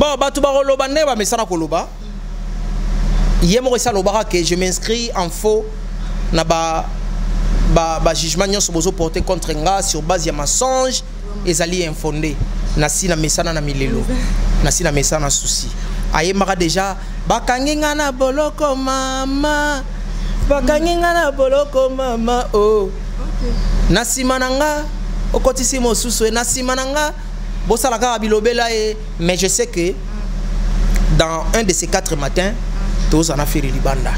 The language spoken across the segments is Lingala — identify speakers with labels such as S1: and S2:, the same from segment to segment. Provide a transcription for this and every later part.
S1: Bon, bah tu vas roloba neba mais ça na koloba. Yemo ça lobara que je m'inscris en faux na ba jugement nyonso bozo porter contre nga sur base ya mensonge ezali infondé. Nasi na mesana na milelo. Nasi na mesana souci. Ayemaka déjà bakanginga na boloko mama. Bakanginga na boloko mama oh. Nasi mananga okotisi mosusu nasi mananga bosala ka bilobela mais je sais que dans un de ces 4 matins tous en a fait libanda.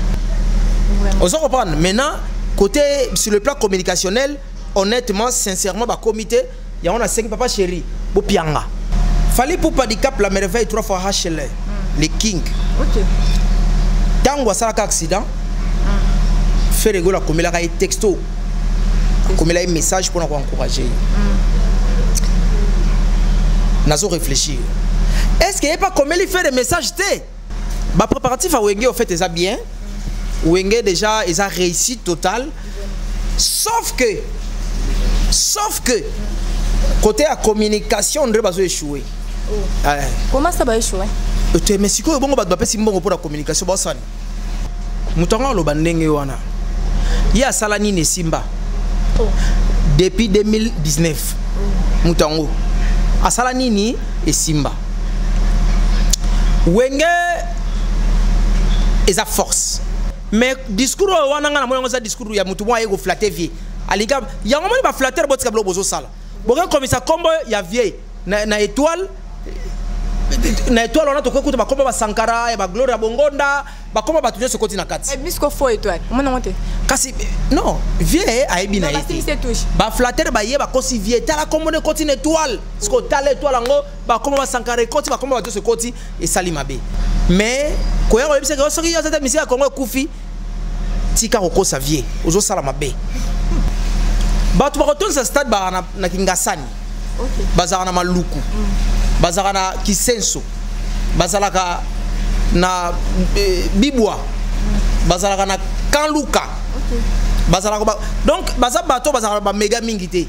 S1: On se comprend maintenant côté sur le plan communicationnel honnêtement sincèrement ba comité il y a on a 5 papa chéri bo pianga fallait pour pas handicap la merveille 3 fois HL les king OK tango ça accident fait rigoler comme il a un texto comme il a un message pour nous encourager nazo réfléchir est-ce qu'il n'y a pas comme il fait des messages té bah préparatif à Wenge au fait ils a bien Wenge déjà ils a réussi total sauf que côté à communication on devrait échouer.
S2: Comment ça va échouer?
S1: Mais si quoi bon bah si bon pour la communication bah ça mutonga lo bandenge wana ya salani ne simba depuis 2019 mutongo asalani ni et simba Wenge est à force mais discours wana ngana mo ngoza discours ya mutu mo yego flatter vie aliga ya ngoma ba flatter botika blo bozo sala boka comme ça combo ya vie na étoile on a tout écoute ba combo ba Sankara ya ba Gloria Bongonda ba combo ba tunyo sokoti na kati
S2: et bisco fo étoile comment on
S1: kasi non vie aibi na été ba flatter ba ye ba kosi vie tala combo ne koti étoile ce ko tala étoile ngo ba combo ba Sankara koti ba combo ba to sokoti et salima be mais ko ya ko bisa ko soki ya cette mission ya Congo kufi tika ko sa vie ozo sala mabe ba tu ba retourner ce stade ba na Kingasani OK bazara na Maluku bazara na Kisenso bazala ka na Bibwa bazala ka na Kanluka OK bazala ko donc baza bato bazala ba méga mingité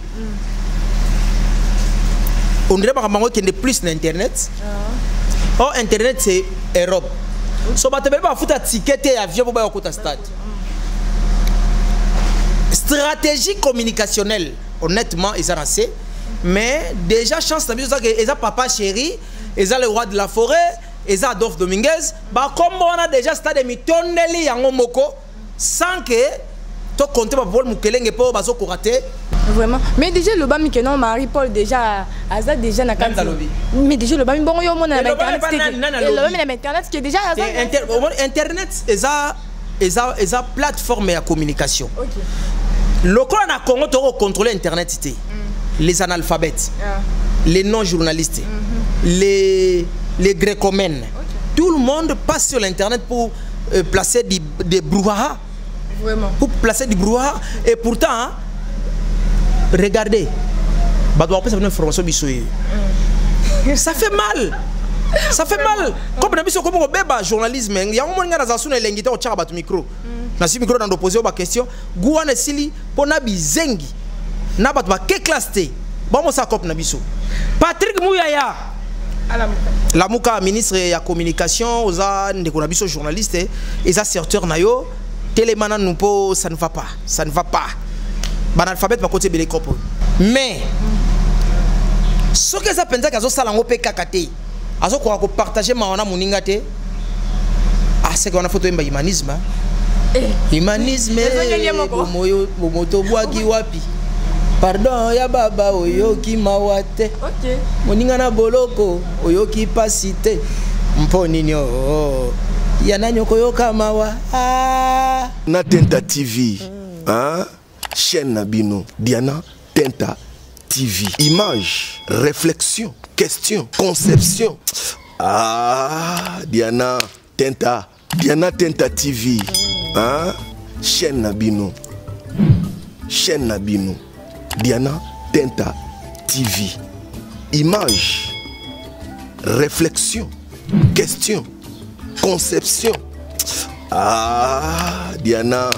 S1: on dirait pas mango qui est plus sur internet oh internet c'est Europe so ba te ba futa ticket et avion pour ba ko ta stade stratégie communicationnelle honnêtement ils ont assez mais déjà chance que ils ont papa chéri ils ont le roi de la forêt ils ont Adolphe Dominguez bah comme on a déjà stade mitondeli yango moko sans que to compter ba vol mukelenge po bazo ko rater
S2: vraiment mais déjà le bami que non Marie Paul déjà aza déjà na kati mais déjà le bami bon yo mona na internet qui est déjà
S1: internet ils ont plateforme à communication OK le Congo na Congo to contrôler internet les analphabètes les non journalistes les grécomènes tout le monde passe sur l'internet pour placer des brouhaha vraiment pour placer du brouhaha et pourtant regardez bah doit passer une information bisoye ça fait mal comme na biso comme beba journalisme ya mo nga na zasuna elengita o chaka batu micro na si micro na poser ba question guana sili pona bizengi na batu ba ke classe te bon mo sa cop na biso Patrick Mouyaya Lamuka ministre ya communication oza ndeko na biso journaliste et asserteur na yo télémana nous po ça ne va pas ban alphabet ba côté belé copo mais ce que ça penza kazo sala ngo pe kakate azo ko partager mawana muninga te c'est qu'on a photo imba humanisme humanisme moyo moto bwaki wapi pardon ya baba oyoki mawate OK moninga na boloko oyoki pasite mponi nyo ya nanyo koyoka mawa
S3: na Tenta TV chaîne nabino Diana Tenta TV image réflexion question conception Diana Tenta TV chaîne nabino Diana Tenta TV image réflexion question conception Diana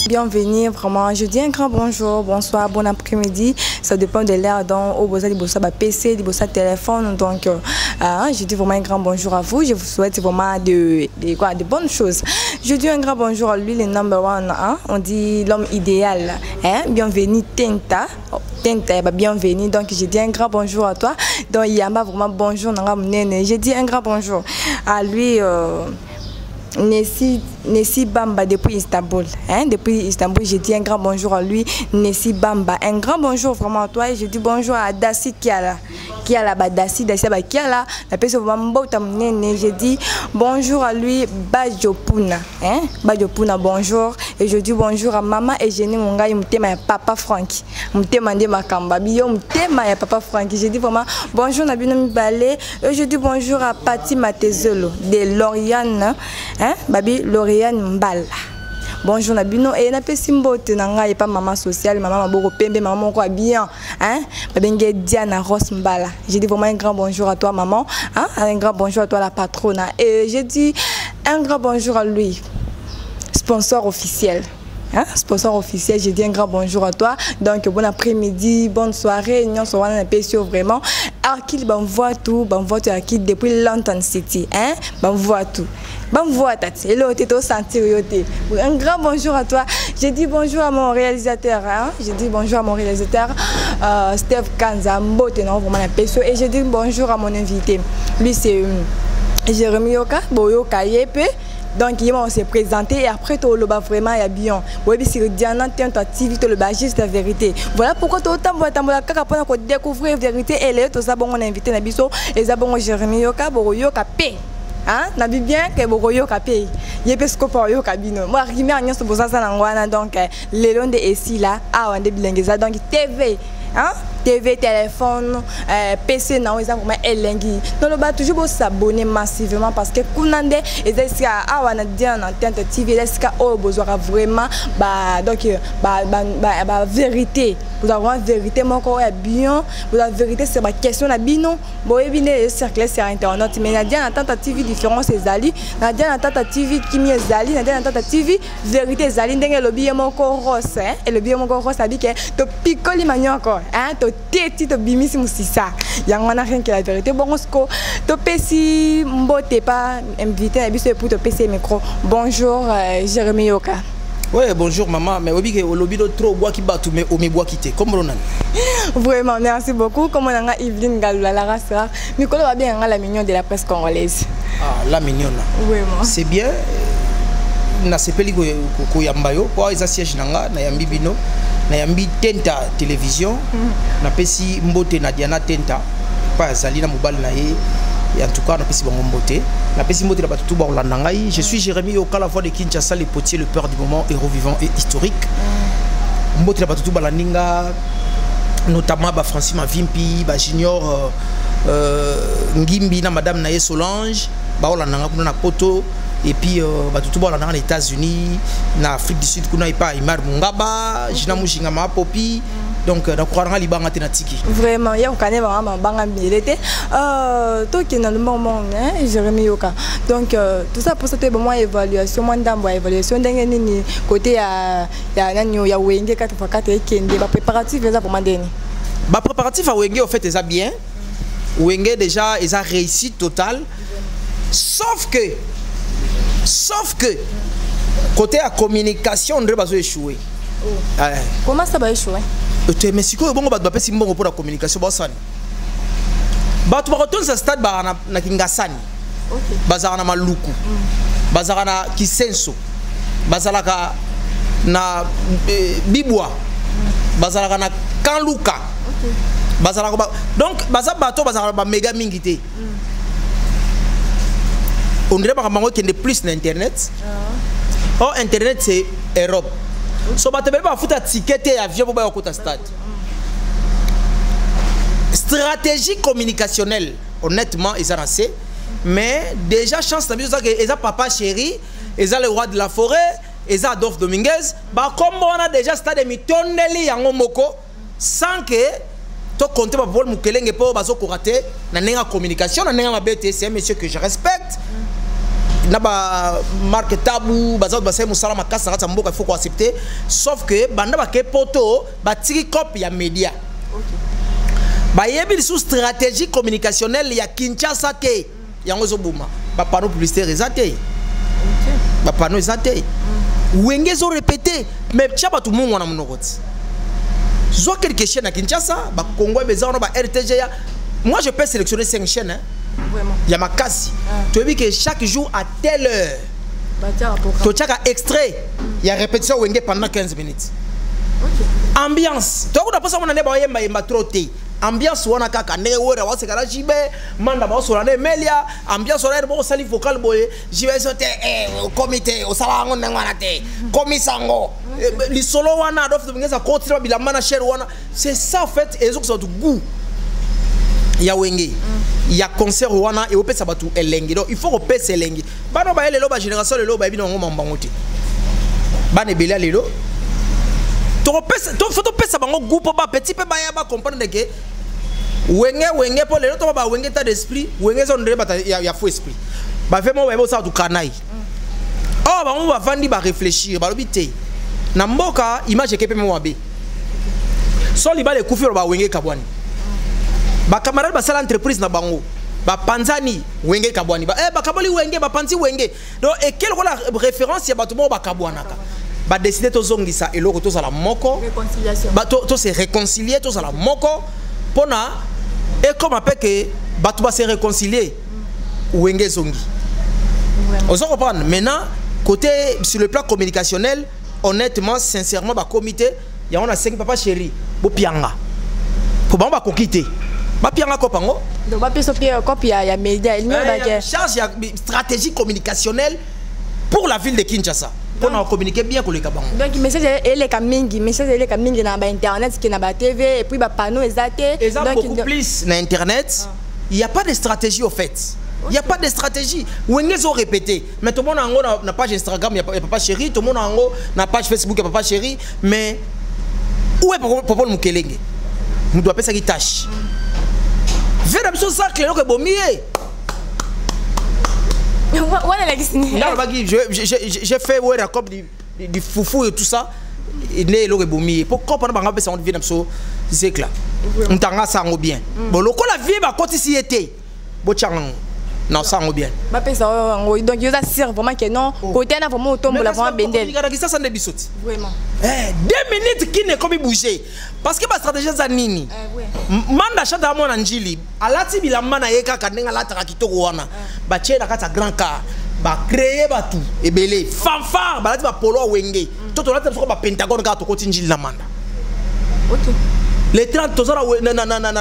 S2: Bienvenue, vraiment. Je dis un grand bonjour, bonsoir, bon après-midi. Ça dépend de l'heure dont au besoin de bosser PC, de bosser téléphone. Donc, Je dis vraiment un grand bonjour à vous. Je vous souhaite vraiment de bonnes choses. Je dis un grand bonjour à lui, le number one. Hein? On dit l'homme idéal. Hein? Bienvenue Tenta. Tenta, bienvenue. Donc je dis un grand bonjour à toi. Donc Yamba, vraiment bonjour. Je dis un grand bonjour à lui. Nessi Bamba depuis Istanbul. Hein? Depuis Istanbul, je dis un grand bonjour à lui, Nessi Bamba. Un grand bonjour vraiment à toi et je dis bonjour à Dassi Kiala. Kiala, Dassi Kiala. Je dis bonjour à lui, Bajopuna. Hein? Bajopuna, bonjour. Et je dis bonjour à maman et je dis mon gars, papa Francky. Papa Francky. Je dis vraiment bonjour Nabino Mibale. Et je dis bonjour à Pati Matezolo de Lauriane. Hein? Babi Lauriane Mbala. Bonjour Nabino et na pesimbo tenanga et pas maman sociale, maman maboko pembe, maman quoi bien. Hein? Babenge Diana Ross Mbala. Je dis vraiment un grand bonjour à toi maman. Hein? Un grand bonjour à toi la patronne. Et je dis un grand bonjour à lui. Sponsor officiel. Hein? Sponsor officiel, je dis un grand bonjour à toi. Donc bon après-midi, bonne soirée, nous sommes en PSO vraiment. Akil voit tout Akil depuis London City, hein? Voit tout. Voit tati. Et là tu sentir yoté. Un grand bonjour à toi. Je dis bonjour à mon réalisateur, hein? Je dis bonjour à mon réalisateur Steve Kanza Mbote non vraiment la PSO et je dis bonjour à mon invité. Lui c'est Jérémy Yoka, Boyoka Yepe. Donc, on s'est présenté et après, tu as vraiment bien. Oui, c'est Diana, tu as activité, le juste la vérité. Voilà pourquoi tu as autant de découvrir la vérité et les autres, on a invité Nabiso et Zabon Jérémy Yoka, Boroyoka P. Hein? Nabi bien que Boroyoka P. Yepescopo Yoka Bino. Moi, je suis pour ça, donc, les longs de ici là, on est bilingue. Donc, TV. Hein? TV, téléphone, PC, non, ils ont vraiment élengui. Donc, on va toujours s'abonner massivement parce que Kounande, ils ont dit ah, on a dit en antenne TV, ils ont dit oh, besoin vraiment, vérité. Vous avez une vérité, mon corps est bien. Vous avez une vérité, c'est ma question à bino. Bon, et bien, circuler sur Internet. Mais il y a une tentative différente, c'est Zali. Il y a une tentative qui est Zali. Il y a une tentative vérité Zali. Il y a le billet mon corps rose. Et le billet mon corps rose, ça dit que tu picoles les manières encore. Tu t'es tu bimis si ça. Il y a rien que la vérité. Bon, tu peux si tu pas invité pour te passer le micro. Bonjour, Jérémy Yoka.
S1: Oui, bonjour maman, mais oui, au lobby de trop bois qui bat tout, mais au mi bois quitté. Comment on a?
S2: Vraiment, merci beaucoup. Comme on a Yveline Galoula, la race, mais comment va bien la mignonne de la presse congolaise? Ah,
S1: la mignonne.
S2: Vraiment.
S1: C'est bien. Na sepeli ko yambayo, pour les sièges nanga, na yambi bino, na yambi Tenta télévision, na pesi mbote na Diana Tenta, pas Zalina Mobile na ye. Et en tout cas, on a pesi bon mbote. Na pesi mbote la batutu ba Rolandangai. Je suis Jérémy Yoka, la voix de Kinshasa, les potiers, le peur du moment, héros vivant et historique. Mbote la batutu ba Laninga, notamment ba Francis Mavimpi, ba Junior Ngimbi na Madame Naye Solange, ba Rolandanga kuna na poto. Et puis batutu ba Rolandanga aux États-Unis, na Afrique du Sud kuna ipa Imar Mungaba, Jina Mujingama Popi. Donc, on a libanga tenatiki.
S2: Vraiment, il y a un canal vraiment banga milité. Toi qui est dans le moment, Jérémy Yoka. Donc, tout ça pour cette bonne évaluation, moi d'abord évaluation d'un côté à ya Wenge 4x4 et Kende. Bah préparatif déjà pour m'aider.
S1: Bah préparatif à Wenge au fait ils a bien. Wenge déjà ils a réussi total. Sauf que côté à communication on devrait pas échouer.
S2: Comment ça va échouer?
S1: Mais si vous avez fait pour la communication, vous avez retourné à ce stade na Kingasani, bazara Maluku, bazara Kisenso, bazara na Bibwa, bazara na Kanluka, bazara donc bazara bateau bazara méga mingité. On dirait qu'il y a plus d'internet. Or internet c'est Europe. So ba tebe ba futa ticket et avion pour ba au stade. Stratégie communicationnelle, honnêtement, ils ont assez. Mais déjà chance na biso que ils ont papa chéri, ils ont le roi de la forêt, ils ont Adolphe Dominguez, ba comme on a déjà stade mitondeli yango moko sans que to compter ba Paul Mukelenge po bazo ko rater na nenga communication na nenga mabete c'est un monsieur que je respecte. Naba marque tabou bazot basay musala makasa ngata mboka il faut ko accepter sauf que banda ba ke poto ba tiki copie ya média bayebi sous stratégie communicationnelle ya Kinshasa te yango zo buma ba panneau publicitaire ezate ba panneau ezate wenge zo répéter mais tchaba tout monde wana monokoti zo quelque chaîne à Kinshasa ba Congo besoin ba RTG ya moi je peux sélectionner 5 chaînes hein
S2: vraiment
S1: ya makasi tu veux que chaque jour à telle heure tu tchaka extrait il y a répétition wenge pendant 15 minutes. Ambiance. Tu as pas na neba yemba yemba troté. Ambiance wana kaka ne wora wa sekala jibe manda ba so na melia ambiance wana bo sali vocal boye jibe sote comité o sala ngo ngwana te komisango li solo wana dof de ngeza kotira bila mana cher wana c'est ça en fait ezo ko du goût ya wenge ya concert wana e opesa batu elenge donc il faut opesa elenge bano ba lelo ba génération lelo ba bino ngo mambangote bane belia lelo tu faut pesa bango groupe ba petit peu ba ya ba comprendre que wenge pour lelo to ba wenge ta d'esprit wenge zo ndre bata ya faux esprit ba vraiment ba ça du kanai oh ba mo ba vandi ba réfléchir ba lobité na mboka image kepe mo wabe so li ba le kufiro ba wenge kabwani ba camarade ba sala entreprise na bango ba panzani wenge kabwani ba ba kaboli wenge ba panzi wenge donc et quelle référence ya ba to mo ba kabwanaka ba décider to zongisa eloko to sala moko
S2: réconciliation
S1: ba to se réconcilier to sala moko pona et comme après que ba to ba se réconcilier wenge zongi on se comprend maintenant côté sur le plan communicationnel honnêtement sincèrement ba comité ya on a 5 papa chéri bo pianga pour ba kokité ba pianga ko pango
S2: donc ba peso copia ya média il me ba
S1: charge ya stratégie communicationnelle pour la ville de Kinshasa. On communiquer bien avec les Kabang.
S2: Donc, message est les Kamingi, message est les Kamingi dans internet, qui n'a TV, et puis bah panneau exacté.
S1: Et ça beaucoup plus dans internet. Il n'y a pas de stratégie au fait. Il n'y a pas de stratégie. Où ils ont répété. Mais tout le monde a une page Instagram, il y a Papa Chéri. Tout le monde a une page Facebook, il y a Papa Chéri. Mais où est Papa Moukelenge? Nous devons faire ça qui tâche. Vers la chose ça, que l'on est bon j'ai fait ouais la cop du foufou et tout ça et né le rebomi pour comprendre banga pesa on vient so c'est clair on tanga ça ngo bien bon le ko la vie ba côté si était bo chang non ça ngo bien
S2: ba pesa ngo donc il y a sir vraiment que non côté na vraiment tombe la vraiment bendel
S1: il y a ça ne bisoti
S2: vraiment
S1: 2 minutes qui ne comme bouger parce que ba stratégie za nini manda chata mona njili alati bilamba na yeka kanenga lataka kitoko wana ba chena kata grand car ba créer ba tout ebele fanfare ba lati ba polo wenge toto lati ba pentagone ka to koti njili na manda
S2: OK
S1: les 30 tozara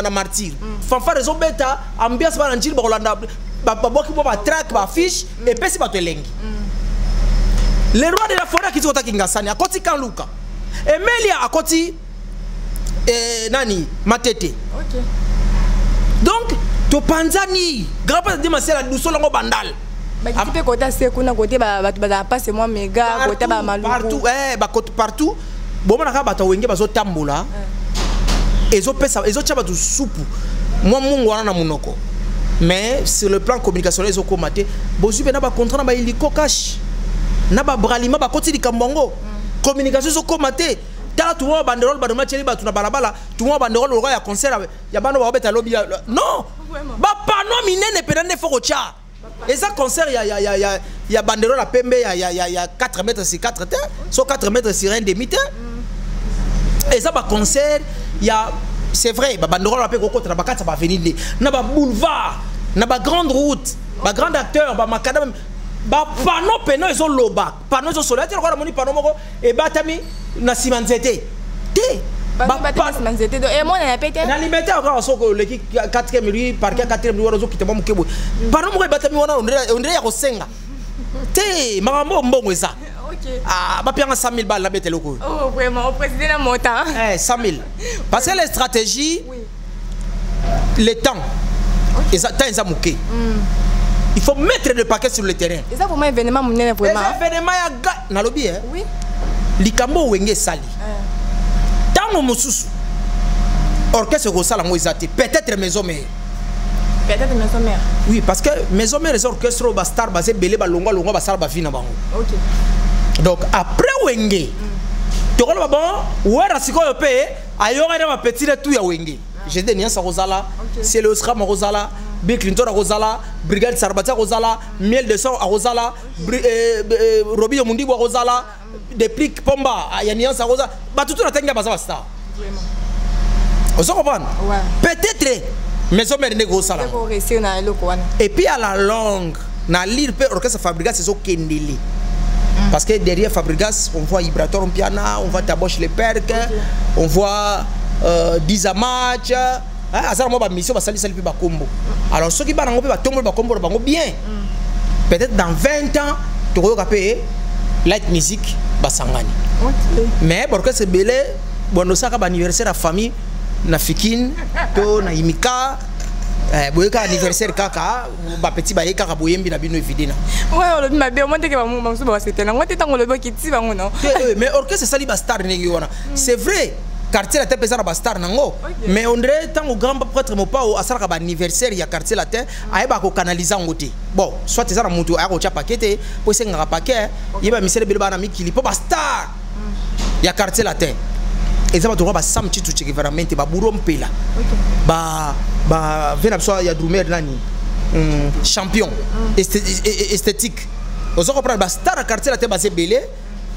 S1: na martyr fanfare zo beta ambiance ba njili ba Holanda ba boki ba track ba fiche et pesi ba to elengi le roi de la forêt qui zota kingasani akoti kan luka Emelia akoti nani matete
S2: OK
S1: donc to panzani grand pas de masela du solongo bandal
S2: ba kipe côté c'est kuna côté ba pas c'est moi méga côté ba maluku
S1: partout ba côté partout bon na ka bata wenge bazo tambola ezo pesa ezo chaba du soupu moi mungu wana na munoko mais sur le plan communicationnel ezo komate bozu be na ba contrat na ba iliko cash na ba bralima ba koti likambongo communication ezo komate tala tout monde banderole ba doma cheli ba tuna balabala tout monde banderole ya concert ya bano ba beta lobby non ba panneau minene pedane foko cha et ça concert ya banderole la pembe ya 4 mètres sur 4 terre sur 4 mètres sur un demi terre et ça ba concert ya c'est vrai ba banderole la pe ko na ba kata ba avenue na ba boulevard na ba grande route ba grand acteur ba makadam ba panneau peno ezo loba panneau ezo soleil ko moni panneau moko e batami na simanzete te
S2: ba simanzete do e mona na pete
S1: na liberté encore soko le 4e rue parquet 4e rue rozo kitamo mukebo panneau moko e batami wana ondre ya ko senga te makambo mbongo eza
S2: OK
S1: ba pianga 100 000 balles la bête loko
S2: oh vraiment au président na montant
S1: 100 000 parce que les stratégies le temps exactement ça muké il faut mettre le paquet sur le terrain.
S2: Et ça pour moi événement mon vraiment.
S1: Événement ya ga na lobby hein.
S2: Oui.
S1: Likambo wenge sali. Tango mususu. Orchestre ko sala ngo ezati peut-être maison mère.
S2: Peut-être maison mère.
S1: Oui parce que maison mère les orchestres ba star basé belé ba longa longa ba sala ba fina bango.
S2: OK.
S1: Donc après wenge. Tokolo ba bon wera sikoyo pe ayora na ba petit tout ya wenge. j'étais Nias à Rosala, c'est le Osram à Rosala, Bill Clinton à Rosala, Brigade Sarbati à Rosala, Miel de Sang à Rosala, Roby Omundibo à Rosala, des pliques Pomba à Yanias à Rosala. Bah tout le temps, on a star. On se comprend? Peut-être, mais on met des gros salaires. Et puis à la longue, dans l'île, l'orchestre Fabrigas, c'est ce qu'il est. Parce que derrière Fabrigas, on voit Ibrator Piana, on voit Taboche Le Perc, on voit Dizamatch. Alors ceux qui vont bien. Peut-être dans 20 ans, tu vas payer light music basangani. Mais pour que c'est belé, bon nous savons anniversaire à famille, na Fikine, to na Imika. Boyeka anniversaire kaka ba petit ba yeka boyembi na bino evidina
S2: ouais on le m'a bien monté que ba musu ba c'était na ngoti tango le ba kiti ba ngono
S1: mais orchestre sali ba star ngi wana c'est vrai quartier la tête pesa ba star nango mais on dirait tango grand prêtre mo pa o asara ba anniversaire ya quartier la tête ayeba ko canaliser ngoti bon soit ezana mutu ayako cha paquet po senga paquet yeba misele bele ba na mikili po ba star ya quartier la tête et ça va te voir ba sam chitu cheki vraiment ba buro mpela ba vena soit ya drumer nani champion esthétique on se comprend ba star à quartier la tête basé belé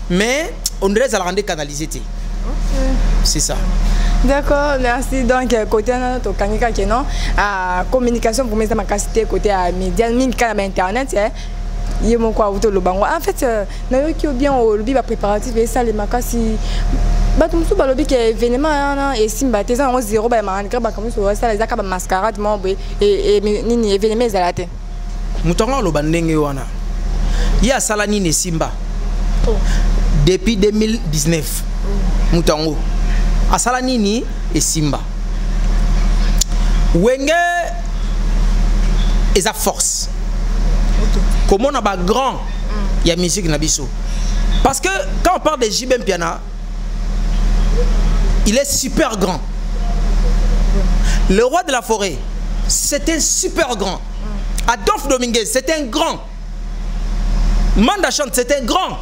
S1: mais on dirait ça la rendre canalisé c'est ça.
S2: D'accord, merci. Donc côté to kanika kenon à communication pour mettre ma capacité côté à médias minka internet il mon quoi auto le bango en fait na yo ki bien au lobby ba préparatif et ça les makasi bato musu ba lobby que événement et simba tes en 0 ba ma ba comme ça les aka ba mascarade mo et nini événement ezalate
S1: mutonga lo bandenge wana ya sala nini simba depuis 2019 mutongo asala nini et simba wenge eza force. Comment on a pas grand, il y a musique nabiso. Parce que quand on parle de JB Piana, il est super grand. Le roi de la forêt, c'était super grand. Adolphe Dominguez, c'était un grand. Manda Chante, c'était un grand.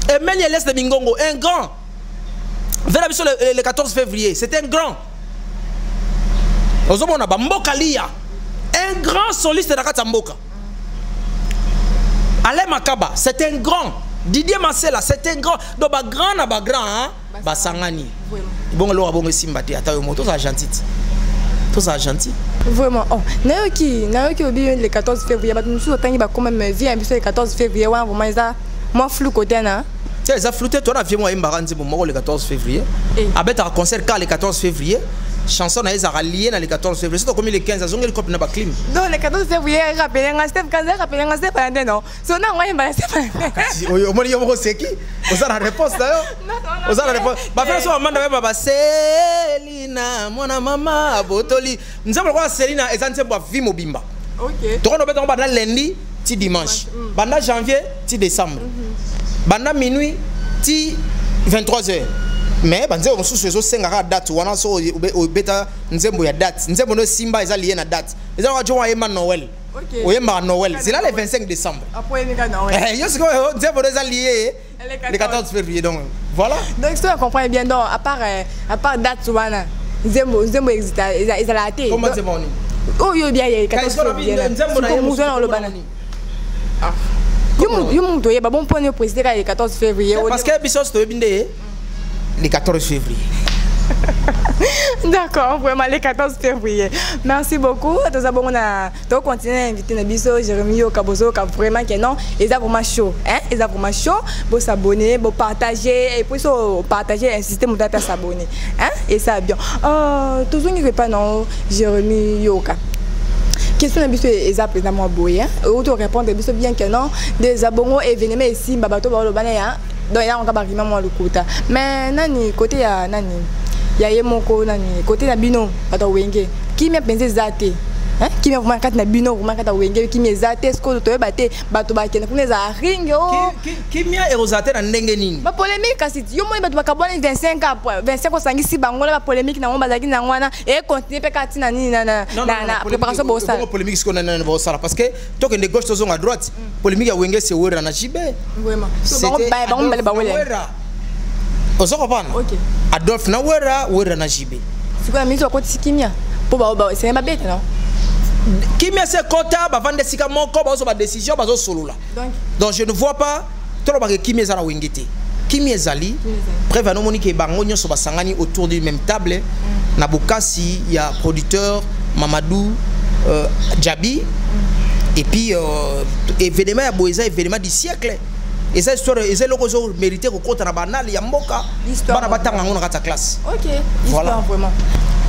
S1: Et Menieles de Mingongo, un grand. Venabiso le 14 février, c'était un grand. On a Mboka Lia, un grand soliste de la Katamboka. Alain Makaba, c'est un grand. Didier Marcella, c'est un grand. Donc, grand na grand, hein? Sangani. Bon, alors, bon, Simbati, attends, tout ça gentil. Tout ça gentil.
S2: Vraiment. Oh, Naoki, le 14 février, nous sommes quand même vie un peu le 14 février, vraiment, ça, moi, flou côté, hein?
S1: Tu sais, flouté, toi, on a vu moi, le 14 février. Avec un concert le 14 février. Chanson est ralliée dans le 14 février. C'est comme le 15, ils ont le cop n'a pas clim.
S2: Non, le 14 février, rappelez un step, quand vous rappelez un step, non. Son nom, moi,
S1: c'est au moins, il y a c'est qui? Vous avez la réponse d'ailleurs? Non. Vous avez la réponse. Bah, frère, soit maman d'abord, Célina, mon maman, Botoli. Nous avons quoi, Célina, et ça ne s'est pas vu Mobimba. Ok. Donc, on va dans lundi, ti dimanche. Banda janvier, ti décembre. Banda minuit, ti 23h. Mais banze on sous ces sengara date wana so beta nzembo ya date nzembo no simba eza lié na date eza wa jowa yema Noël oyemba Noël c'est là le 25 décembre après Noël yo c'est quoi nzembo eza lié le 14 février donc voilà
S2: donc si tu comprends bien donc à part date wana nzembo existe eza la té
S1: comment c'est bon
S2: oh yo bien 14 février nzembo na yo so lo bana yo mon toye ba bon point préciser le 14 février
S1: parce que biso to binde le 14 février.
S2: D'accord, vraiment le 14 février. Merci beaucoup. Nous avons continué à inviter Nabiso, Jérémy Okabozo, vraiment que non, ils ont vraiment chaud, hein? Ils ont vraiment chaud. Pour s'abonner, pour partager et pour partager, insister mon à s'abonner, hein? Et ça bien. Toujours n'y pas non, Jérémy Yoka. Question Nabiso est présentement boy, hein? Auto répondre Nabiso bien que non, des abonnés événements ici, babato balobane, hein? Donc là on va arriver moi le côté mais nani côté ya nani ya yemoko nani côté na bino ata wenge qui me pensé zate hein qui me vraiment kat na bino vraiment kat wenge qui me zate ce que to baté bato ba kena kuneza ring
S1: qui me erosate na ndenge nini
S2: ba polémique kasi yo mo bato ba kabona 25 après 25 osangisi bango la polémique na ngomba zaki na ngwana et continuer pe kati na nini na préparation bo ça
S1: polémique ce qu'on a na bo ça parce que to que de gauche to à droite polémique ya wenge c'est wera na JB
S2: vraiment c'est
S1: on se comprend. Ok. Adolphe na wera na JB.
S2: C'est quoi la musique au Kimia? C'est ma bête, non?
S1: Kimia c'est Kota, Bavande Sika Moko, Bazo ba décision, Bazo solo là. Donc je ne vois pas trop que Kimia Zala Wingete. Kimia Zali, bref, à nous monique Bangonio sur Basangani autour d'une même table. Nabukasi, il y a producteur Mamadou Djabi. Et puis, événement à Boéza, événement du siècle. Et ça, histoire, et c'est le que mérité qu'on compte dans banal, il y a Mboka. L'histoire. On a ta classe.
S2: Ok, voilà. Vraiment.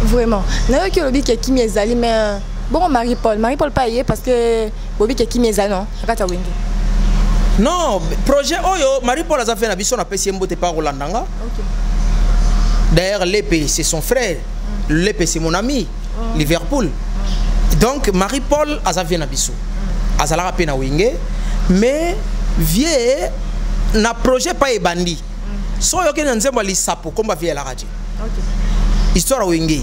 S2: Vraiment. N'a que le but qui Kimia Zali, mais bon, Marie-Paul pas y est parce que Bobby qui Kimia Zali, non?
S1: Non, projet Oyo, Marie-Paul a fait un avis sur la PCM Bote par Rolandanga. D'ailleurs, l'épée, c'est son frère. L'épée, c'est mon ami. Liverpool. Donc, Marie-Paul a fait un avis sur. Azala rapé na wingé, mais vieux na projet pas ebandi. So yo ke nzembo li sapo komba vie la radio. OK. Histoire wingé.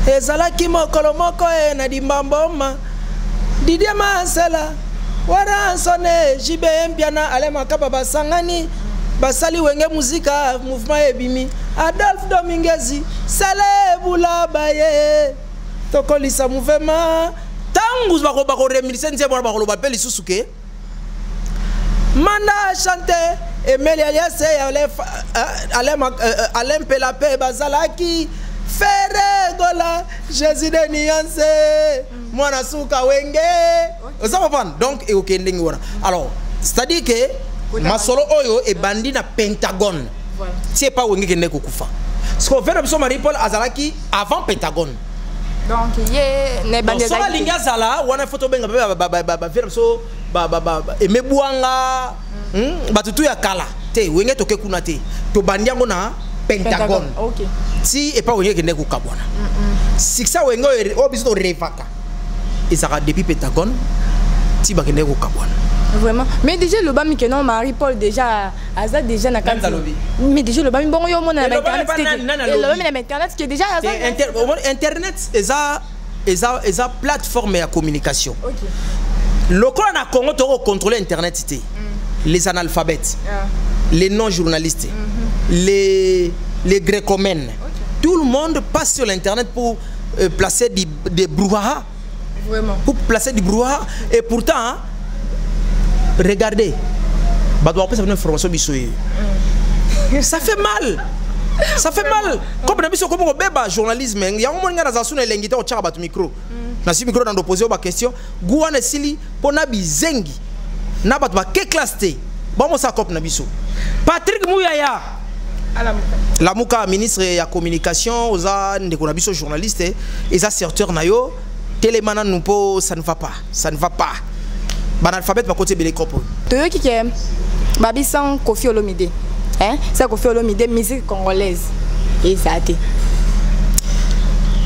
S1: Ezala ki mokolo moko e na dimbamboma. Didier Masela. Wara sonne jibe mbiana ale makaba basangani. Basali wenge muzika mouvement ebimi. Adolphe Dominguez, Sale Bula Baye. Tokolisa mouvement. Tangus bako remirisa nzembo bako lobapeli susuke manda chante Emeli aliase Alain Pelape bazalaki Ferregola Jésus de Niance mwana suka wenge ça va prendre donc et okendingi wana alors c'est-à-dire que masolo oyo e bandi na Pentagone c'est pas wenge kende kokufa ce qu'on fait na Marie-Paul azalaki avant Pentagone.
S2: Donc, il y a des
S1: gens qui ont une photo de Pentagone. Si et pas si ça depuis Pentagone, si
S2: vraiment. Mais déjà le bami que non Marie-Paul déjà Aza déjà na carte. Mais déjà le bami bon yo mon na internet. Le bami na internet qui est déjà
S1: internet eza plateforme de communication. OK. Le quoi na Congo to contrôler internet c'était les analphabètes. Les non journalistes. Les grécomènes. Tout le monde passe sur l'internet pour placer des brouhaha. Vraiment. Pour placer du brouhaha et pourtant regardez, ça fait mal. Ça fait mal. Comme on a journalisme, il y a un moment où on a un micro. On a un micro dans l'opposé aux questions. Gouane Sili, pour Nabi Zengi. Nabat ba ke classe té. Bon ça cop Nabiso. Patrick Mouyaya. La Mouka ministre de la communication, oza ndekonabiso journaliste et ça secteur nayo télémana nous po ça ne va pas. Ça ne va pas. Banalphabète va côté belé copo.
S2: Toi qui aime Babi sans Kofi Olomide. Hein? C'est Kofi Olomide musique congolaise. Et ça a été.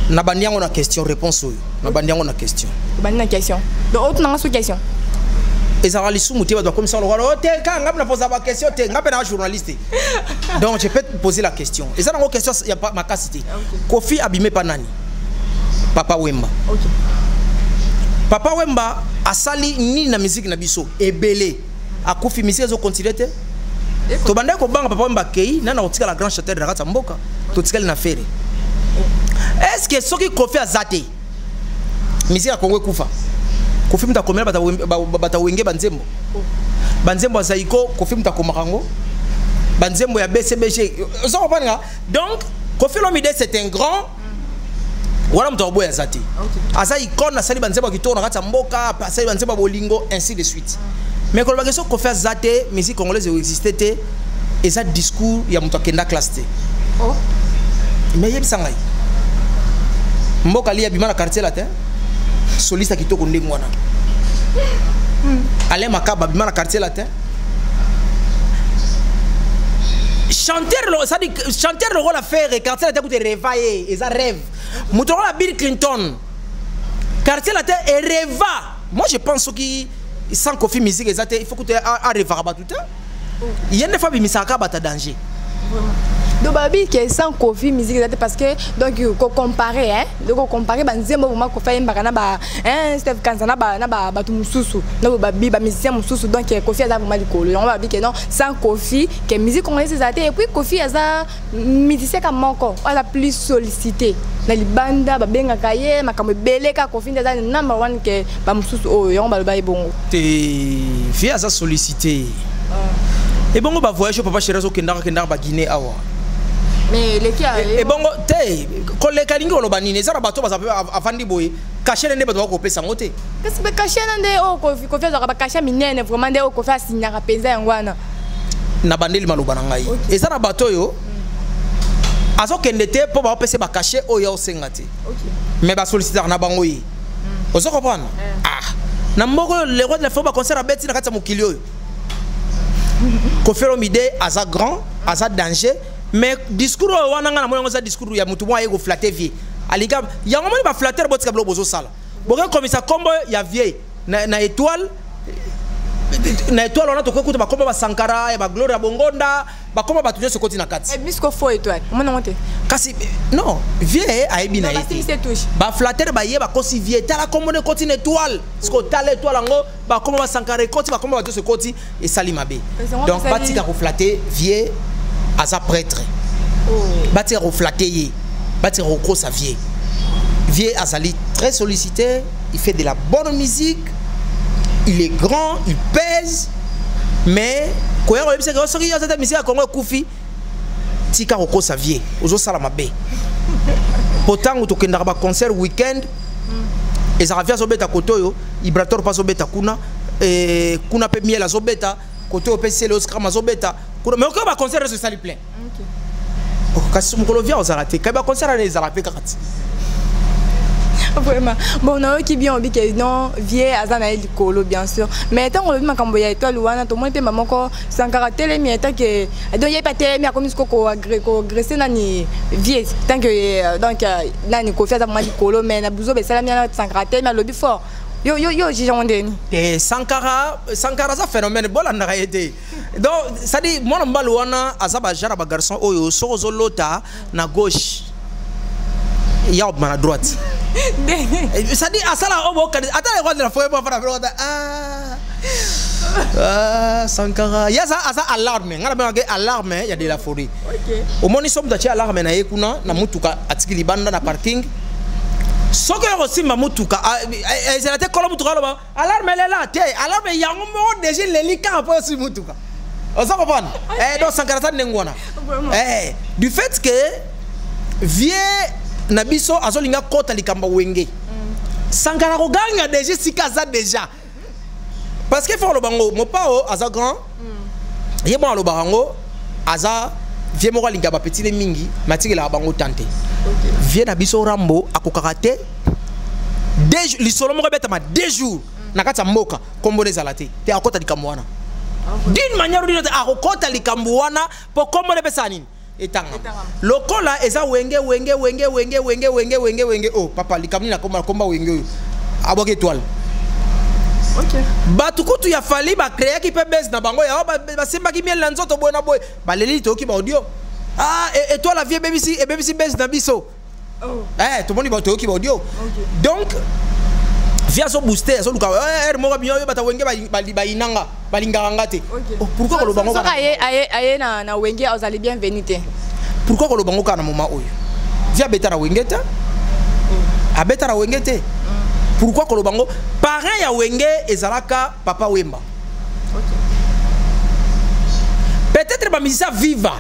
S1: Na bandia on a question réponse. Na bandia on a question.
S2: Bandia question. Donc autre non question.
S1: Et ça va les sous-mouter comme ça. Quand on pose la question, tu es un journaliste. Donc je peux te poser la question. Et ça, dans la question, il n'y a pas ma cité. Kofi abîmé par Nani. Papa Wemba. Okay. Papa Wemba a sali ni na musique na biso. Et belé. A Kofi musique, ils ont continué. To bande ko banga Papa Wemba kei, nana otika la grande chanteur de Rakata Mboka. To tika na fere. Est-ce que ce qui Kofi a zaté? Musique a Congo Kufa. Kofi mta komela bata wenge banzembo. Banzembo zaiko Kofi mta komarango. Banzembo ya BCBG. Vous comprenez? Donc Kofi Olomide c'est un grand voilà mta oboya zati. Asa icône na sali banzembo ki tourna kata mboka, passer banzembo bolingo ainsi de suite. Mais quand la question Kofi zaté musique congolaise existait et ça discours ya mta kenda classe té. Oh. Mais yeb sangai. Mboka li abima na quartier latin. Soliste qui tourne moi. Allez Makaba bima na quartier latin. Chanteur le rôle à faire quartier latin écoute réveiller et ça rêve. Mouton la Bill Clinton. Quartier latin et rêva. Moi je pense que sans Kofi musique il faut que tu a rêver tout le temps. Il y a une fois bimisa ka bata danger.
S2: donc babi qui est sans Kofi musique parce que donc ko comparer hein donc comparer ba nzembo vraiment ko fa yembaka na ba hein Steve Kanza na ba tu mususu na babi ba musicien mususu donc Kofi aza vraiment likolo on va dire que non sans Kofi que musique congolaise et puis Kofi aza musicien comme moko aza plus sollicité na libanda ba benga kaye makambo beleka Kofi aza number 1 que ba mususu oyo on ba ba bongo
S1: te fia aza sollicité et bongo ba voyage papa chéri kendaka ba Guinée awa
S2: mais les qui
S1: et bongo te collègue kalingi oloba nini ça bato baza afandi boye caché nde bato ko pesa ngote
S2: qu'est-ce que caché nde o Kofi aza ba caché minene vraiment nde o Kofi asinyaka penza yangwana
S1: na bandeli maloba na ngai et ça na bato yo azo kende te po ba pesa ba caché oyo osenga te mais ba solliciter na bango yi ozo comprendre ah na mboko le roi de la foba concert a beti na kati mokili oyo Kofi Olomide aza grand aza danger mais discours wana nga na moyo za discours ya mutu mwa yego flatter vie aliga ya ngomoni ba flatter botika blo bozo sala boka komisa kombo ya vie na étoile on a to kuta ba kombo ba Sankara ya ba Gloria Bongonda ba kombo ba tunyo sokoti na kati
S2: et bisco fo étoile mona monte
S1: kasi non vie aibi na yete ba flatter ba ye ba kosi vie tala kombo ne koti na étoile sko tala étoile ngo ba kombo ba Sankara koti ba kombo ba to sokoti et sali mabe donc batika ko flatter vie aza prêtre batika ko flatter ye batika ko krosa vie vie azali très sollicité il fait de la bonne musique. Il est grand, il pèse, mais quand il y a cette musique à Congo Koufi, tika roko sa vie, ozo salama be. Pourtant on toke ndaba concert week-end, et ça revient zobeta kotoyo, Ibrator pas zobeta kuna, et kuna pe miel zobeta, kotoyo pe c'est le Oscar zobeta, mais aucun ba concert se sali plein. OK. Kasi sumukolo vient aux arrêter, ka ba concert na les arrêter kakati.
S2: Vraiment bon non qui bien obi que non vie azana likolo bien sûr mais tant on ma kambo ya étoile wana to moi pe maman ko Sankara télé mais tant que donc y a pas télé mais comme ce ko agresser nani vie tant que donc nani ko faire ma likolo mais na buzo be sala mia Sankara télé mais lobby fort yo j'ai ondeni
S1: et Sankara ça phénomène bola na été donc ça dit moi mbalo wana azaba jara ba garçon oyo sozo lota na gauche ya à droite ça dit à ça là on va attends les rois de la forêt pour faire Sankara ya ça alarme ngala ba alarme ya de la forêt OK au moins nous sommes dans alarme na yekuna na mutuka atiki libanda na parking soko yo simba mutuka ezela te kolo mutuka lo ba alarme elle est là te alarme ya ngo déjà les lika après sur mutuka on s'en comprend donc Sankara ça ngwana du fait que vie na biso azolinga kota likamba wenge Sankara ko ganga déjà sikaza déjà parce que faut le bango mo pao aza grand ye bon lo bango aza vie mo linga ba petit le mingi matiki la bango tante vie na biso rambo akokakate li solo mo beta ma 2 jours na kata mboka kombo les alate te akota likambo wana d'une manière ou d'une autre akokota likambo wana po kombo le pesa nini etanga lokola eza wenge oh papa likamni na komba wenge aboke étoile OK batu kutu ya fali ba créer ki pe base na bango ya ba semba ki miel na nzoto boy na boy ba leli to ki ba audio étoile la vie BBC base na biso tout le monde ba to ki ba audio donc via so booster so luka mo ba biyo bata wenge ba inanga ba linganga te pourquoi ko lo bango
S2: ka aye na wenge ozali bienvenue te
S1: pourquoi ko lo bango kana moment oyo via betara wenge te a betara wenge te pourquoi ko lo bango pareil ya wenge ezalaka papa Wemba peut-être ba musicien viva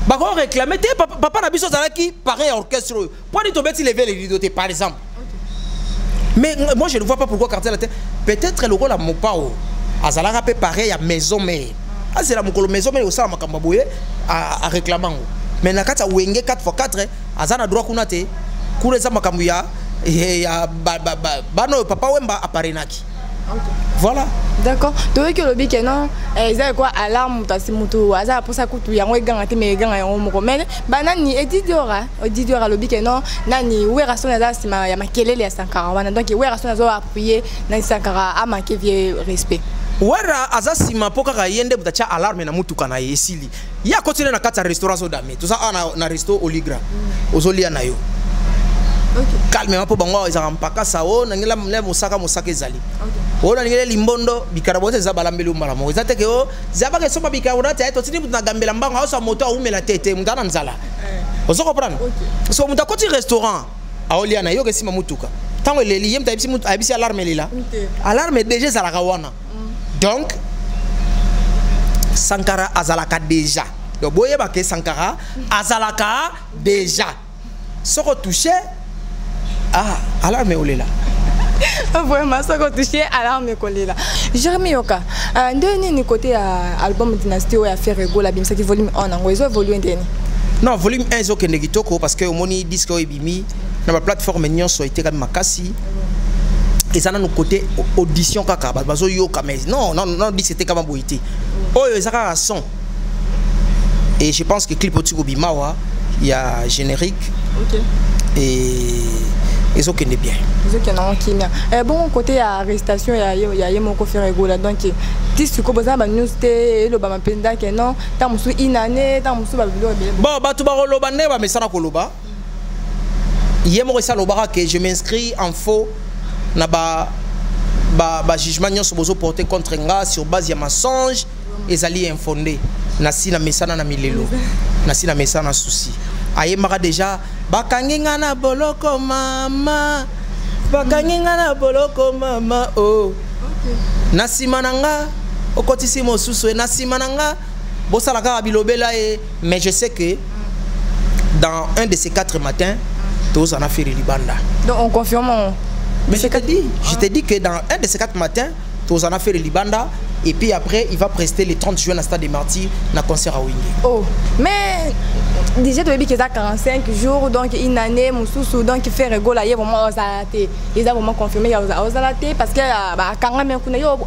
S1: ba ko réclamer te papa na biso zalaki pareil orchestre pour ni tomber lever les rideaux par exemple. Mais moi je ne vois pas pourquoi quartier la tête. Peut-être le rôle à mon pao. Azala peut pareil à maison mais. Ah c'est la mokolo maison mais au sala makamba boye à réclamant. Mais na kata wenge 4x4 azana droit kunate. Kureza makambuya ya bano papa Wemba aparenaki. Voilà.
S2: D'accord. Donc que le bique non, ils quoi alarme ta simutu, aza pour ça kutu yango ganga te me ganga yango moko mais banani edidora le bique non, nani we rason aza sima ya makelele ya Sankara wana donc we rason azo appuyer na Sankara a manquer vie respect.
S1: wera azasima poka ka yende butacha alarme na mutuka na esili ya continue na kata restaurant so dame tout ça na resto Oligra ozolia na yo calme mapo bango ezaka mpaka sao na ngela mle musaka ezali ona ngela limbondo bikarabote za balambeli umala mo ezate ke o zaba ke soba bikarabonate aito tini mutuna gambela mbanga osa moto umela tete mutana nzala ozo comprendre so muta koti restaurant aolia na yo ke sima mutuka tango leli yem taibisi mutu abisi alarme lila alarme déjà zalaka wana donc Sankara azalaka déjà donc boye ba ke Sankara azalaka déjà soko touché alarme olela
S2: vraiment soko touché alarme kolela Jérémy Yoka ndeni ni côté album Dynasty ou ya faire Regola bimsa ki volume 1 nango ezo évoluer ndeni
S1: non volume 1 ezo kende kitoko parce que omoni disque ebimi na ba plateforme nyonso été comme makasi et ça na no côté audition kaka bazo yoka mais non dit c'était comme boité oh ezaka son et je pense que clip otiko bimawa il y a générique et ils ont qu'une bien
S2: ils ont qu'un bien bon côté arrestation il y a mon conféré gola donc dis tu commences ba news te lo ba mapenda que non ta musu inane ta musu ba bilo
S1: bon ba tu ba loba ne ba mesana ko loba yemo ça loba que je m'inscris en faux na ba jugement nyonso bozo porter contre nga sur base ya mensonge ezali infondé na si na mesana na milelo na si na mesana souci ayemaka déjà bakanginga na boloko mama bakanginga na boloko mama oh na sima nanga okotisi mosusu na sima nanga bosalaka bilobela mais je sais que dans un de ces 4 matins tous en a fait libanda
S2: donc on confirme
S1: mais je t'ai dit que dans un de ces 4 matins tous en a fait libanda et puis après il va prester le 30 juin à Stade des Martyrs na concert à Wingé.
S2: Oh mais déjà tu as dit que ça 45 jours donc une année mususu donc faire Regola hier vraiment ozalaté ils ont vraiment confirmé ozalaté parce que bah quand même kuna yo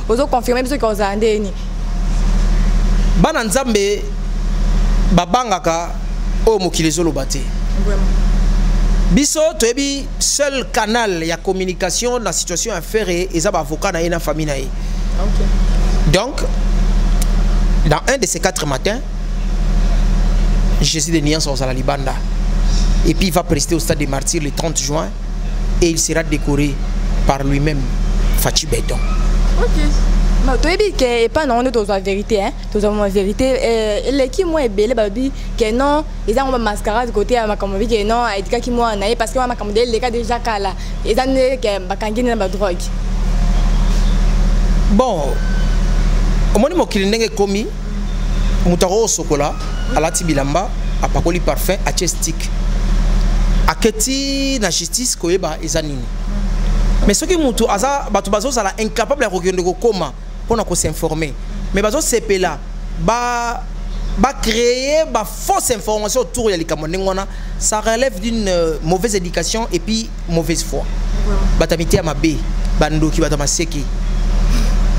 S2: ozo confirmer parce que ozandé ni
S1: bana nzambe babangaka o mokilizo lobate
S2: vraiment
S1: biso toyebi seul canal ya communication la situation affaire eza ba avocat na ina famille na ye. Donc dans un de ces 4 matins Jésus de Nian sont à la Libanda et puis il va prester au Stade des Martyrs le 30 juin et il sera décoré par lui-même Fachi Béton.
S2: OK. Mais tu dis que pas non de la vérité hein, tu as la vérité l'équipe moi est belle babi que non, ils ont une mascarade côté à ma comme que non, et dit que moi naïe parce que ma comme les cas déjà kala, ils ont que bakangi na drogue.
S1: Bon, omoni mokili ndenge komi mutaro sokola alati bilamba apakoli parfum achestique aketi na justice koyeba ezanini mais soki mutu aza batu bazozala incapable ya kokende kokoma pona ko s'informer mais bazo sepela ba créer ba fausse information autour ya likambo ndengona ça relève d'une mauvaise éducation et puis mauvaise foi batamiti ya mabe bandoki batamaseki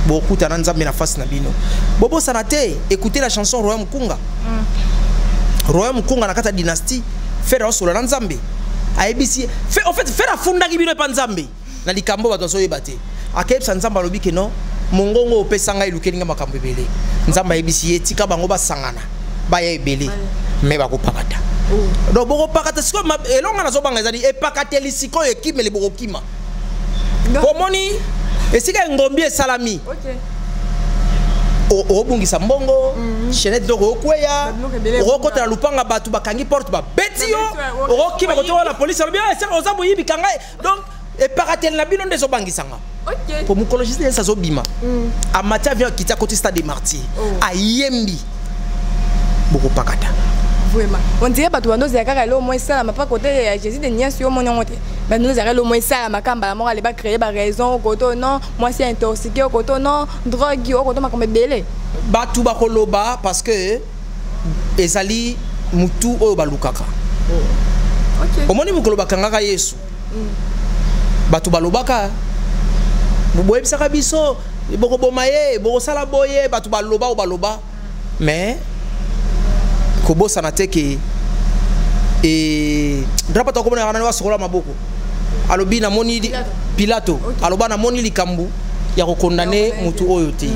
S1: beaucoup de gens na face na bino bobo sanate écoutez la chanson Royaume Kunga Royaume Kunga na kata dynastie faire solo na nzambe ABC fait en fait faire la funda ki bino pa nzambe na likambo bato so yebate akebsa nzamba lobi ke non mongongo opesanga ilukeninga makambo ebele nzamba ABC etika bango basangana baya ebele mais bakopakata donc boko pakata siko elonga nazo banga ezali epakateli siko ekimele boko kima pomoni esika ngombi salami
S2: OK
S1: obungisa mbongo chenette doko okweya okota lupanga batu bakangi porte ba betio okima kotola la police bien c'est ozabu yibi kanga donc et paratel na bino ndezo bangisanga
S2: OK
S1: pour mukologiste ça zo bima amatia vient quitter côté Stade des Martyrs ayembi boko pakata
S2: vraiment on dirait pas tout ndoze yakaka lo moins ça ma pas côté Jésus de Nias yo mon ngote ba ndoze yakaka lo moins ça makamba la mort ba créer ba raison koto non moi c'est intoxiqué koto non drogue koto makombe belé
S1: batu ba koloba parce que ezali mutu oyo balukaka
S2: OK
S1: omoni mukoloba kangaka Yesu batu balobaka boyebisaka biso bokoboma ye bokosala boye batu baloba o baloba mais kobosa na teke et drapata ko na wa sokola maboko alobi na moni Pilato aloba na moni likambu ya condamner mutu oyote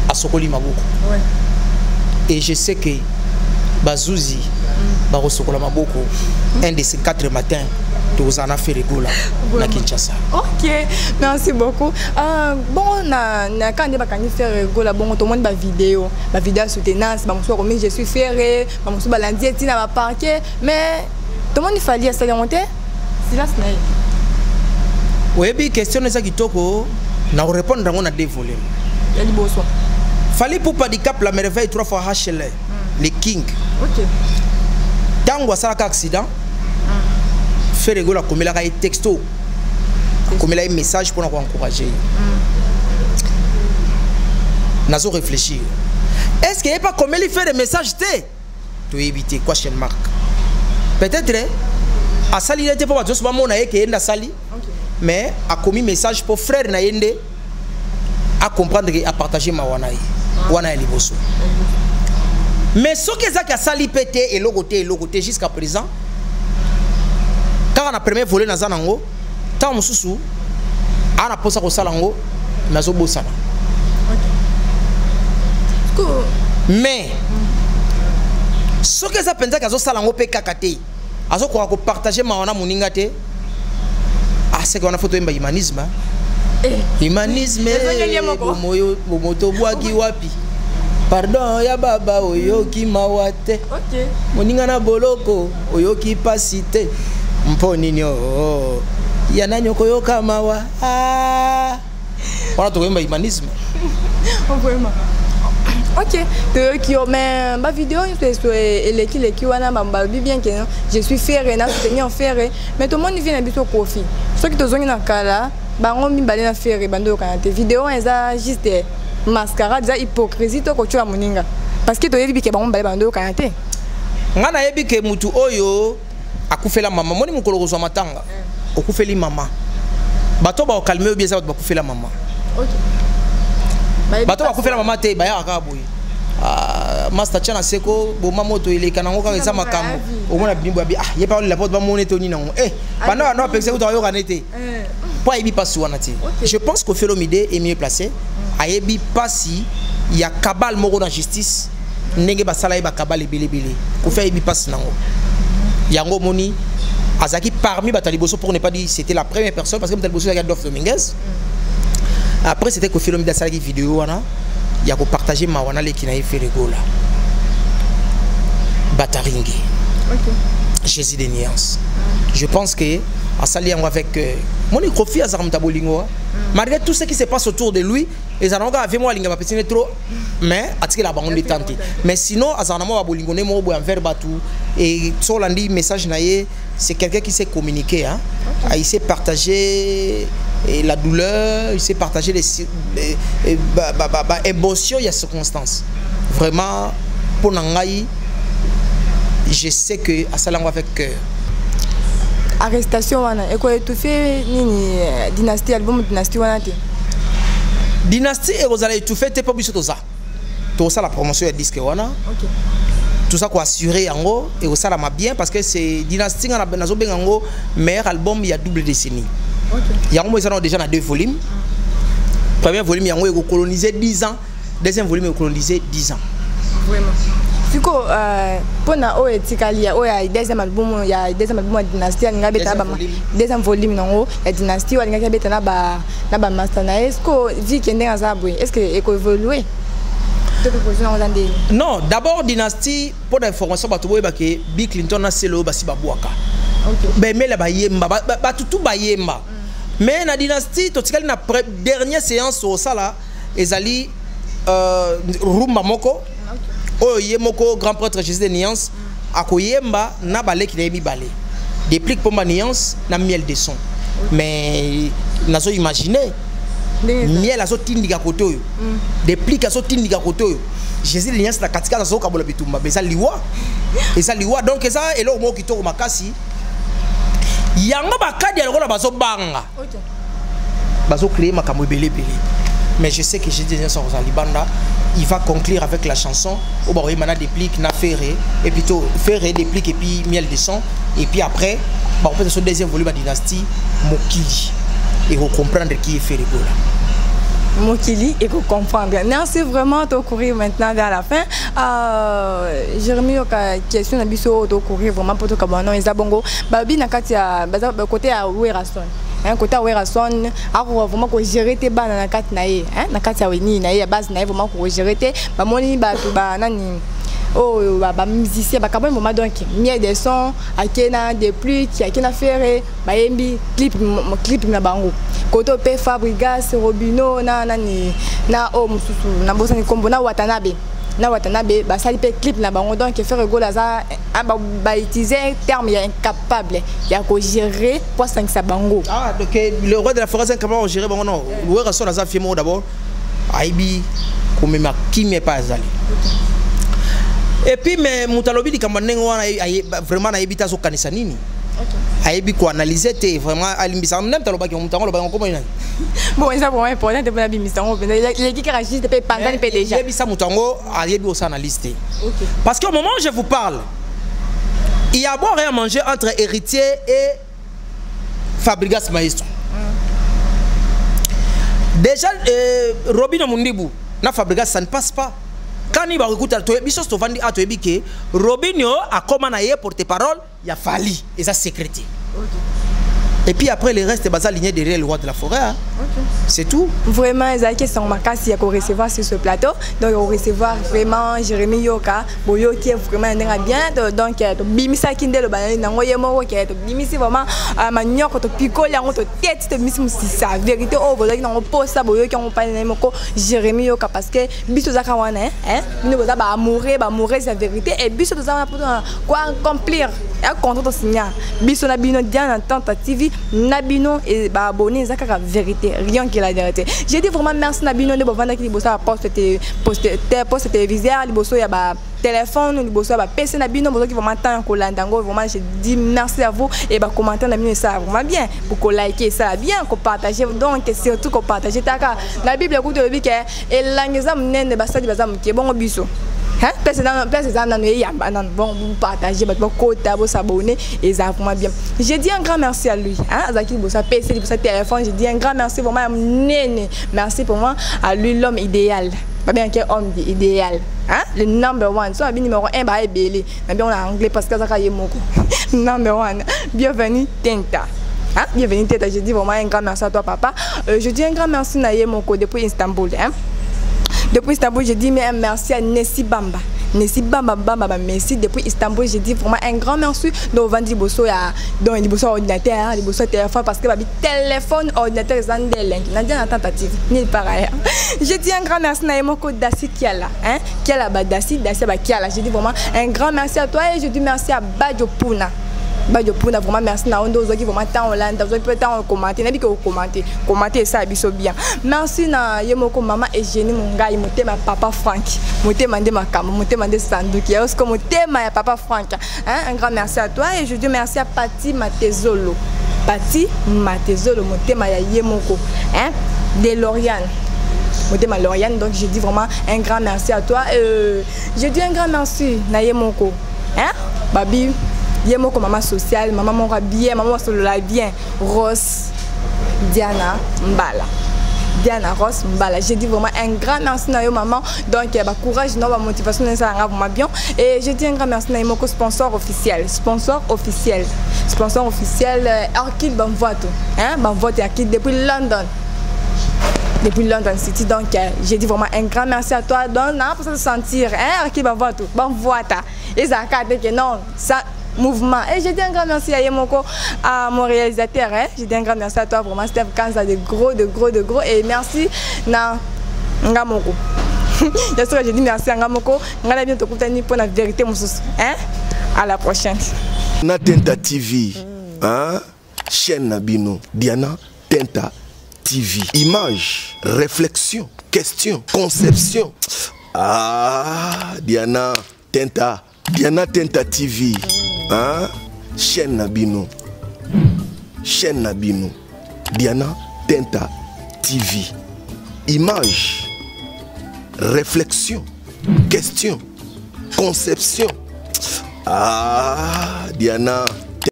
S1: a sokoli maboko. Et je sais que Bazouzi va recevoir maboko un de ces 4 matins tous en affaire rigola na Kinshasa.
S2: OK, merci beaucoup. Bon na quand on va faire rigola bon tout le monde ba vidéo soutenance ba monsieur comme je suis ferré ba monsieur balandi tina ba parquet mais tout le monde il fallait ça monter silence na.
S1: Oui bi question ça kitoko na répondre on a deux volumes.
S2: Ya liboso.
S1: Fallait pour pas cap la merveille 3 fois HL les king.
S2: OK.
S1: Tango ça accident. Faire rigoler comme il a un texto, comme il a un message pour nous encourager. Nous avons réfléchi. Est-ce qu'il n'y a pas comme il fait des messages tu éviter quoi chez Marc? Peut-être à Sali il n'était pas juste maman naïe qui est dans Sali, mais a commis message pour frère naïende à comprendre et à partager ma wanaï, wanaï liboso. Mais ce que ça qui a Sali pété et logoté jusqu'à présent. Quand on a premier volé dans Zanango, tant mususu, on a posé au salango, nazo bosana. Mais ce que ça pense que ça salango pe kakate, azo quoi ko partager mawana muningate, c'est qu'on a photo imba humanisme. Humanisme, moyo moto boagi wapi. Pardon ya baba oyoki mawate. OK. Moninga na boloko oyoki pasite. Mponi oh yana nyoko yoka mawa on a trouvé humanisme.
S2: Vraiment. OK, qui mais ma vidéo elle qui wana mamba bien que je suis ferré na soutenir en ferré mais tout le monde vient habiter au coffee ceux qui te zongi na kala bango mi balé na ferré bando kanate vidéo eza juste mascarade eza hypocrisie to ko tu moninga parce que to yebi ke bango balé bando kanate
S1: ngana yebi ke mutu oyo akufela mama moni mukolo kozwa matanga okufeli mama bato ba calmer bien ça ba kufela mama.
S2: OK.
S1: Bato ba kufela mama te ba ya akaboyi master chana seko bo mamoto ile kanango ka eza makambo omona binimbo abi ye pa la porte ba moneto ni nango bana no pexé ko yo kanete pas yebi pas wana te. Je pense que Felomide est mieux placé a yebi pas si il y a cabal moko dans justice ndenge ba sala ba cabal ebele ko fait yebi pas nango. Yango Moni Azaki parmi Bataliboso pour ne pas dire c'était la première personne parce que Bataliboso a Dof Dominguez. Après c'était que Philomida Salagi vidéo wana il y a partagé ma wana qui n'a fait rigola. Bataringi. OK. Jésus des nuances. Je pense que à sali avec mon microphone à Zaram Tabolingo malgré tout ce qui se passe autour de lui et ça n'a pas fait moi linga pas petit trop mais à la bande détente mais sinon à Zanamo Abolingo ne mo envers batu et sur l'andi message naie c'est quelqu'un qui sait communiquer hein. Okay. Il sait partager la douleur, il sait partager les émotions, il y a circonstances vraiment pour Nangaï je sais que à Salango avec cœur.
S2: Arrestation wana et quoi tout fait nini dynastie album dynastie wana te
S1: dynastie et vous allez tout fait t'es pas obligé tout ça la promotion est disque wana. OK. Tout ça quoi assurer en gros et ça la m'a bien parce que c'est dynastie on a benazo ben en gros meilleur album il y a double décennie. OK. Il y a au moins ça déjà dans 2 volumes. Premier volume il y a on colonisé 10 ans, deuxième volume colonisé 10 ans.
S2: Vraiment. Fiko pona o etikalia o ya deuxième album dynastie nga beta ba deuxième volume nango ya dynastie wali nga beta na ba master na est-ce que vie kende ngazabwe est-ce que éco évoluer
S1: non d'abord dynastie pour l'information ba to boye ba ke Bill Clinton na selo ba si ba buaka. OK. Ben mais la ba yemba ba tutu ba yemba mais na dynastie to tikali na dernière séance au sala ezali rumba moko. Oh yemoko grand prêtre Jésus de Nuance akoyemba na balé qui na balé déplique pour ma nuance na miel de son mais nazo imaginer miel azo tindika koto yo déplique azo tindika koto yo Jésus de Nuance na katika azo kabola bitumba mais ça liwa donc ça elo mo kitoko makasi yango bakadi alikola bazo banga. OK. Bazo créer makambo belé mais je sais que Jésus de Nuance en Libanda il va conclure avec la chanson au bas il déplique na ferré et plutôt ferré déplique et puis miel de son et puis après bah on peut sur deuxième volume à dynastie Mokili et comprendre qui est fait rigola.
S2: Mokili et comprendre. Merci vraiment de courir maintenant vers la fin. Jérémy, question de courir vraiment pour tout cabanon et zabongo. Babi nakatia côté à Werason. Côté à Werason, vraiment ko gérer tes bas na kat nae. Nakatia weni nae base nae vraiment ko gérer tes ba moni ba nani. Oh, bah musicien, bah quand même moment donc mieux des sons, akena des pluies, qui akena faire, bah yembi clip na bango. Koto pe Fabrigas, Robino, na mususu, na bosa ni kombo na Watanabe. Na Watanabe, bah ça pe clip na bango donc faire rigolo ça, bah utiliser terme ya incapable, ya ko gérer pour 5 sa bango. Ah
S1: donc le roi de la forêt c'est incapable de gérer bango non. Ouais raison na ça film d'abord. Aibi comme ma qui m'est pas azali. Et puis mais mutalobi di kambanengo wana vraiment na yebita so kanisa nini. OK. Ayebi ko analyser te vraiment alimbisa même taloba ki mutango loba ngoma ina.
S2: Bon, ça vraiment important de pas bimissango. Les qui réagissent de pendant le déjà.
S1: Yebisa mutango ayebi aussi analyser. OK. Parce qu'au moment où je vous parle, il y a à boire et à manger entre héritier et Fabrigas Maestro. Déjà Robino Mundibu na Fabrigas ça ne passe pas. Quand il va écouter, Robinho a commandé porte-parole, il a fallu, et ça sécrété. Et puis après, le reste, c'est aligné derrière le roi de la forêt. Hein. Okay. C'est tout.
S2: Vraiment, Zaki, c'est un makasi à recevoir sur ce plateau. Donc, on recevoir vraiment Jérémy Yoka, Boyo qui est vraiment bien. Donc, Bimisa Kinde, le banane, Nangoye Moro, qui est Bimisi vraiment, Manioc, Pico, la honte, tête, c'est sa vérité. Oh, vous avez un poste, ça, Boyo qui ont pas les mots, Jérémy Yoka, parce que Bisso Zakawane, hein, nous avons mourir, c'est la vérité. Et Bisso Zakawane, quoi accomplir, et contre ton signal. Bisso Nabino, Diana, tentative. Nabino et abonné ça la vérité rien que la vérité. J'ai dit vraiment merci Nabino de vendre qui bossa poste téléviseur li bosso ya ba téléphone li bosso ba PC Nabino bosso qui vraiment tant ko landango vraiment je dis merci à vous et ba commenter Nabino ça vraiment bien pour ko liker ça bien ko partager donc surtout ko partager taka la Bible écoute le que et langeza mnene ba sadi bazam ki bon biso. Hein? Bon, vous partagez, vous côté, vous s'abonnez et ça vraiment bien. J'ai dit un grand merci à lui. Hein? Zaki Bossa PC, Bossa téléphone, j'ai dit un grand merci pour moi. Merci pour moi à lui l'homme idéal. Pas bien qu'un homme idéal. Hein? Le number one. Soit bien numéro 1, bah belé. Mais bien on a anglais parce que ça a moko. Number one. Bienvenue Tenta. Hein? Bienvenue Tenta. Je dis vraiment un grand merci à toi papa. Je dis un grand merci à Yemoko depuis Istanbul. Hein? Depuis Istanbul, je dis mais merci à Nessi Bamba. Nessi Bamba, merci. Depuis Istanbul, je dis vraiment un grand merci. Donc, on dit bosso ya, donc il bosso ordinateur, il bosso téléphone parce que téléphone, ordinateur, c'est un délai. N'a pas de tentative, ni par ailleurs. Je dis un grand merci à Emoko Dassi Kiala, hein, Kiala Badassi, Dassi Kiala. Je dis vraiment un grand merci à toi et je dis merci à Badjo Puna. Badjo Puna, vraiment merci à Ondo qui vraiment tant Hollande, vous pouvez tant commenter, n'a pas que commenter ça biso bien. Merci à Yemoko maman et Jenny Mungai, mon thème papa Frank, mon thème de ma cam, mon thème de Sanduki, est-ce que mon thème à papa Frank. Hein, un grand merci à toi et je dis merci à Pati Matezolo. Pati Matezolo, mon thème à Yemoko, hein, de Lauriane. Mon thème à Lauriane, donc je dis vraiment un grand merci à toi. Je dis un grand merci à Yemoko, hein, Babi. Yemoko maman sociale, maman mora bien, maman solola bien. Rose Diana Mbala. Diana Rose Mbala. J'ai dit vraiment un grand merci à maman. Donc, courage, motivation, ça vraiment bien. Et je dis un grand merci à Yemoko, sponsor officiel. Sponsor officiel. Sponsor officiel, Arkil Banvoito. Hein, Banvoito Arkil depuis London. Depuis London City, donc j'ai dit vraiment un grand merci à toi. Donc, non, pour se sentir, hein, Arkil Banvoito. Banvoita. Et ça a dit que non, ça. Mouvement. Et je dis un grand merci à Yemoko, à mon réalisateur. Hein? Je dis un grand merci à toi, vraiment, Steph Kanza, de gros. Et merci à Ngamoko. J'espère que je dis merci à Ngamoko. On a bien te contenu pour la vérité, mon sous. Hein? À la prochaine.
S3: Na Tenta TV, hein? Chaîne Nabino, Diana Tenta TV. Image, réflexion, question, conception. Ah, Diana Tenta TV. Hein? Chaîne Nabino. Chaîne Nabino. Diana Tenta TV. Image. Réflexion. Question. Conception. Ah, Diana